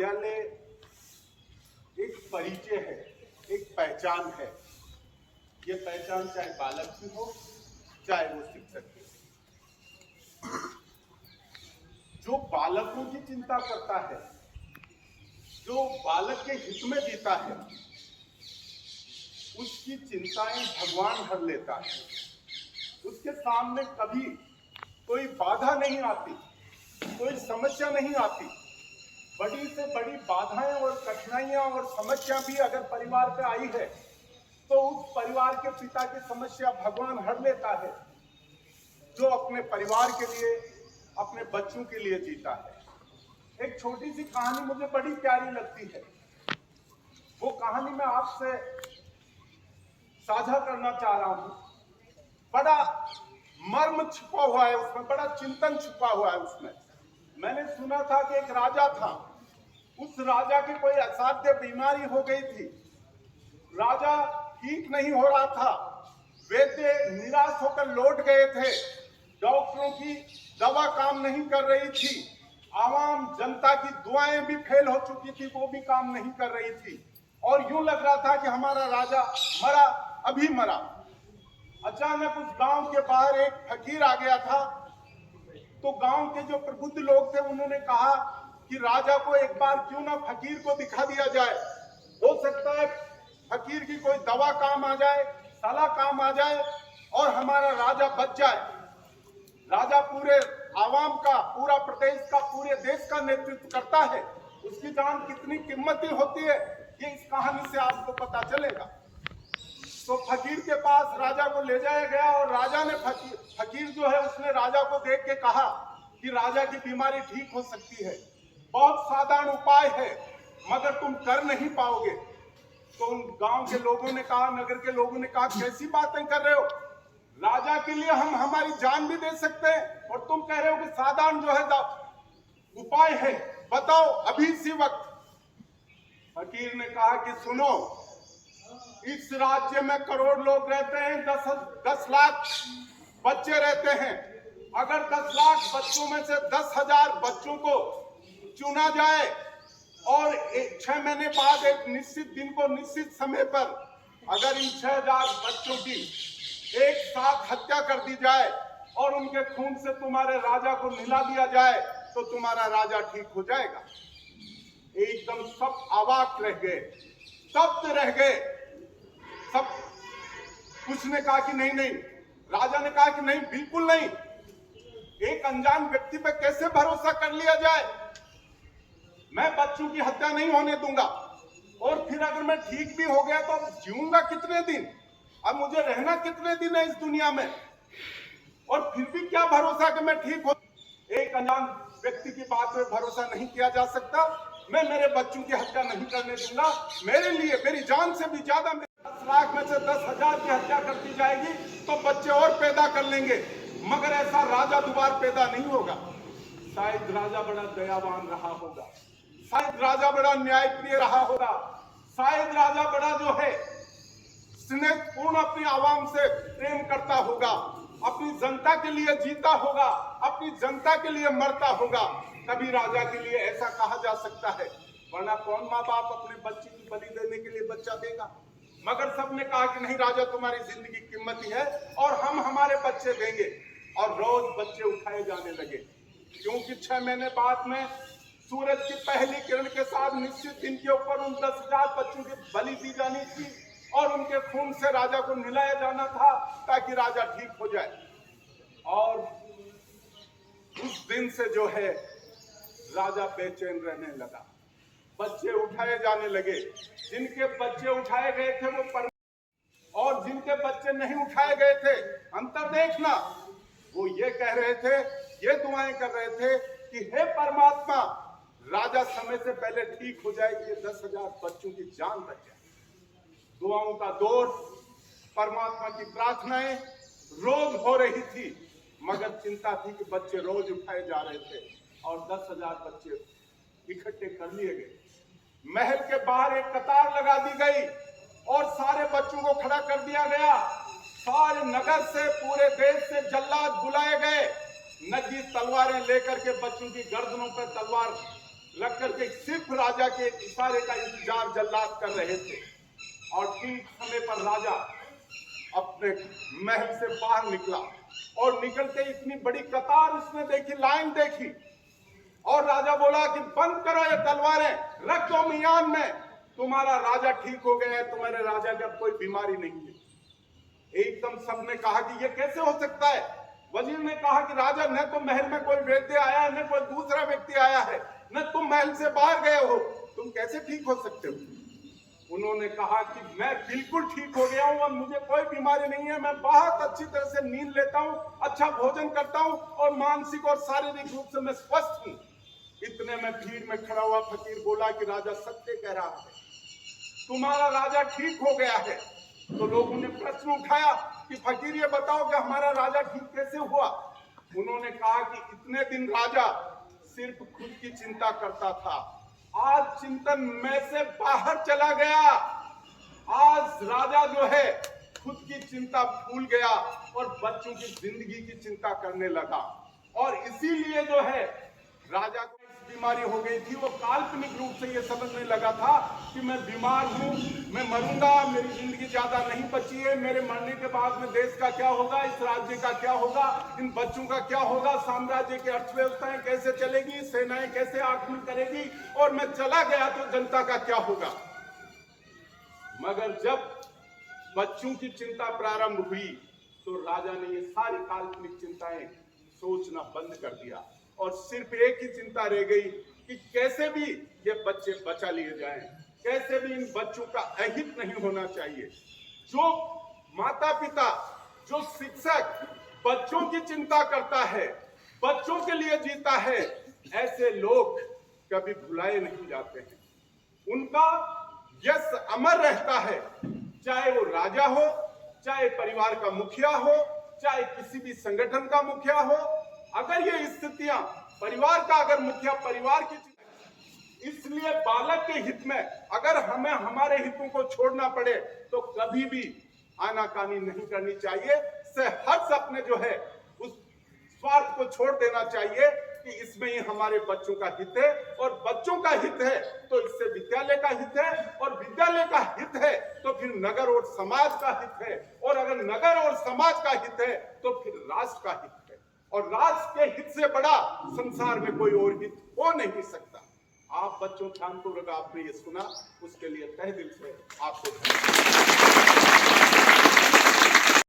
विद्यालय एक परिचय है, एक पहचान है। ये पहचान चाहे बालक की हो, चाहे वो शिक्षक की हो। जो बालकों की चिंता करता है, जो बालक के हित में जीता है, उसकी चिंताएं भगवान हर लेता है। उसके सामने कभी कोई बाधा नहीं आती, कोई समस्या नहीं आती। बड़ी से बड़ी बाधाएं और कठिनाइयां और समस्या भी अगर परिवार पे आई है, तो उस परिवार के पिता की समस्या भगवान हर लेता है, जो अपने परिवार के लिए, अपने बच्चों के लिए जीता है। एक छोटी सी कहानी मुझे बड़ी प्यारी लगती है। वो कहानी मैं आपसे साझा करना चाह रहा हूं। बड़ा मर्म छुपा हुआ है उसमें, बड़ा चिंतन छुपा हुआ है उसमें। मैंने सुना था कि एक राजा था। उस राजा की कोई असाध्य बीमारी हो गई थी। राजा ठीक नहीं हो रहा था। वैद्य निराश होकर लौट गए थे। डॉक्टरों की दवा काम नहीं कर रही थी। आवाम जनता की दुआएं भी फेल हो चुकी थी, वो भी काम नहीं कर रही थी। और यूं लग रहा था कि हमारा राजा मरा, अभी मरा। अचानक उस गांव के बाहर एक फकीर आ गया था। तो गांव के जो प्रबुद्ध लोग थे, उन्होंने कहा कि राजा को एक बार क्यों ना फकीर को दिखा दिया जाए। हो सकता है फकीर की कोई दवा काम आ जाए, सलाह काम आ जाए और हमारा राजा बच जाए। राजा पूरे आवाम का, पूरा प्रदेश का, पूरे देश का नेतृत्व करता है। उसकी जान कितनी कीमती होती है, ये इस कहानी से आपको पता चलेगा। तो फकीर के पास राजा को ले जाया गया और राजा ने फकीर जो है उसने राजा को देख के कहा कि राजा की बीमारी ठीक हो सकती है, बहुत साधारण उपाय है, मगर तुम कर नहीं पाओगे। तो उन गांव के लोगों ने कहा, नगर के लोगों ने कहा, कैसी बातें कर रहे हो? राजा के लिए हम हमारी जान भी दे सकते हैं और तुम कह रहे हो कि साधारण जो है उपाय है, बताओ अभी इसी वक्त। फकीर ने कहा कि सुनो, इस राज्य में करोड़ लोग रहते हैं, 10 लाख बच्चे रहते हैं। अगर 10 लाख बच्चों में से 10,000 बच्चों को चुना जाए और 6 महीने बाद एक निश्चित दिन को निश्चित समय पर अगर इन 6,000 बच्चों की एक साथ हत्या कर दी जाए और उनके खून से तुम्हारे राजा को मिला दिया जाए, तो तुम्हारा राजा ठीक हो जाएगा। एकदम सब अवाक रह गए, स्तब्ध रह गए। सब कुछ ने कहा कि नहीं नहीं। राजा ने कहा कि नहीं, बिल्कुल नहीं। एक अनजान व्यक्ति पे कैसे भरोसा कर लिया जाए? मैं बच्चों की हत्या नहीं होने दूंगा। और फिर अगर मैं ठीक भी हो गया तो अब जीऊंगा कितने दिन? अब मुझे रहना कितने दिन है इस दुनिया में? और फिर भी क्या भरोसा कि मैं ठीक हो? एक अनजान व्यक्ति की बात में भरोसा नहीं किया जा सकता। मैं मेरे बच्चों की हत्या नहीं करने दूंगा। मेरे लिए, मेरी जान से भी ज्यादा, 10 लाख में से 10,000 की हत्या कर दी जाएगी तो बच्चे और पैदा कर लेंगे, मगर ऐसा राजा दोबारा पैदा नहीं होगा। शायद राजा बड़ा दयावान रहा होगा, शायद राजा बड़ा न्यायप्रिय रहा होगा, शायद राजा बड़ा जो है स्नेहपूर्ण अपनी आवाम से प्रेम करता होगा, अपनी जनता के लिए जीता होगा, अपनी जनता के लिए मरता होगा। तभी राजा के लिए ऐसा कहा जा सकता है, वरना कौन माँ बाप अपने बच्चे की बलि देने के लिए बच्चा देगा? मगर सबने कहा कि नहीं, राजा तुम्हारी जिंदगी कीमती है और हम हमारे बच्चे देंगे। और रोज बच्चे उठाए जाने लगे, क्योंकि 6 महीने बाद में सूरज की पहली किरण के साथ निश्चित दिन के ऊपर उन 10,000 बच्चों की बलि दी जानी थी और उनके खून से राजा को मिलाया जाना था, ताकि राजा ठीक हो जाए। और उस दिन से जो है राजा बेचैन रहने लगा। बच्चे उठाए जाने लगे। जिनके बच्चे उठाए गए थे वो और जिनके बच्चे नहीं उठाए गए थे, अंतर देखना, वो ये कह रहे थे, ये दुआएं कर रहे थे कि हे परमात्मा, राजा समय से पहले ठीक हो जाए, ये 10,000 बच्चों की जान बच जाए। दुआओं का दौर, परमात्मा की प्रार्थनाएं रोज हो रही थी, मगर चिंता थी कि बच्चे रोज उठाए जा रहे थे और 10,000 बच्चे इकट्ठे कर लिए गए। महल के बाहर एक कतार लगा दी गई और सारे बच्चों को खड़ा कर दिया गया। सारे नगर से, पूरे देश से जल्लाद बुलाए गए। नगी तलवारें लेकर के बच्चों की गर्दनों पर तलवार लग करके सिर्फ राजा के इशारे का इंतजार जल्लाद कर रहे थे। और ठीक समय पर राजा अपने महल से बाहर निकला और निकलते इतनी बड़ी कतार उसने देखी, लाइन देखी, और राजा बोला कि बंद करो ये तलवारें, रख दो मियान में, तुम्हारा राजा ठीक हो गया है, तुम्हारे राजा की अब कोई बीमारी नहीं है। एकदम सबने कहा कि ये कैसे हो सकता है। वजीर ने कहा कि राजा, न तो महल में कोई वैद्य आया है, न कोई दूसरा व्यक्ति आया है, न तुम महल से बाहर गए हो, तुम कैसे ठीक हो सकते हो। उन्होंने कहा कि मैं बिल्कुल ठीक हो गया हूं, अब मुझे कोई बीमारी नहीं है, मैं बहुत अच्छी तरह से नींद लेता हूं, अच्छा भोजन करता हूं और मानसिक और शारीरिक रूप से मैं स्वस्थ हूं। इतने में भीड़ में खड़ा हुआ फकीर बोला कि राजा सत्य कह रहा है, तुम्हारा राजा ठीक हो गया है। तो लोगों ने प्रश्न उठाया कि फकीर ये बताओ कि हमारा राजा ठीक कैसे हुआ। उन्होंने कहा कि इतने दिन राजा सिर्फ खुद की चिंता करता था, आज चिंतन में से बाहर चला गया। आज राजा जो है खुद की चिंता भूल गया और बच्चों की जिंदगी की चिंता करने लगा। और इसीलिए जो है राजा को बीमारी हो गई थी, वो काल्पनिक रूप से ये समझने लगा था कि मैं बीमार हूं, मैं मरूंगा, मेरी जिंदगी ज्यादा नहीं बची है, मेरे मरने के बाद में देश का क्या होगा, इस राज्य का क्या होगा, इन बच्चों का क्या होगा, साम्राज्य की अर्थव्यवस्थाएं कैसे चलेगी, सेनाएं कैसे आक्रमण करेगी, और मैं चला गया तो जनता का क्या होगा। मगर जब बच्चों की चिंता प्रारंभ हुई तो राजा ने ये सारी काल्पनिक चिंताएं सोचना बंद कर दिया और सिर्फ एक ही चिंता रह गई कि कैसे भी ये बच्चे बचा लिए जाएं, कैसे भी इन बच्चों का अहित नहीं होना चाहिए। जो माता पिता, जो शिक्षक बच्चों की चिंता करता है, बच्चों के लिए जीता है, ऐसे लोग कभी भुलाए नहीं जाते हैं। उनका यश अमर रहता है, चाहे वो राजा हो, चाहे परिवार का मुखिया हो, चाहे किसी भी संगठन का मुखिया हो। अगर ये स्थितियां परिवार का, अगर मुखिया परिवार की, इसलिए बालक के हित में अगर हमें हमारे हितों को छोड़ना पड़े तो कभी भी आनाकानी नहीं करनी चाहिए। से हर अपने जो है उस स्वार्थ को छोड़ देना चाहिए कि इसमें ही हमारे बच्चों का हित है, और बच्चों का हित है तो इससे विद्यालय का हित है, और विद्यालय का हित है तो फिर नगर और समाज का हित है, और अगर नगर और समाज का हित है तो फिर राष्ट्र का हित है, और राष्ट्र के हित से बड़ा संसार में कोई और हित हो नहीं सकता। आप बच्चों ध्यानपूर्वक आपने ये सुना, उसके लिए तहे दिल से आपको धन्यवाद।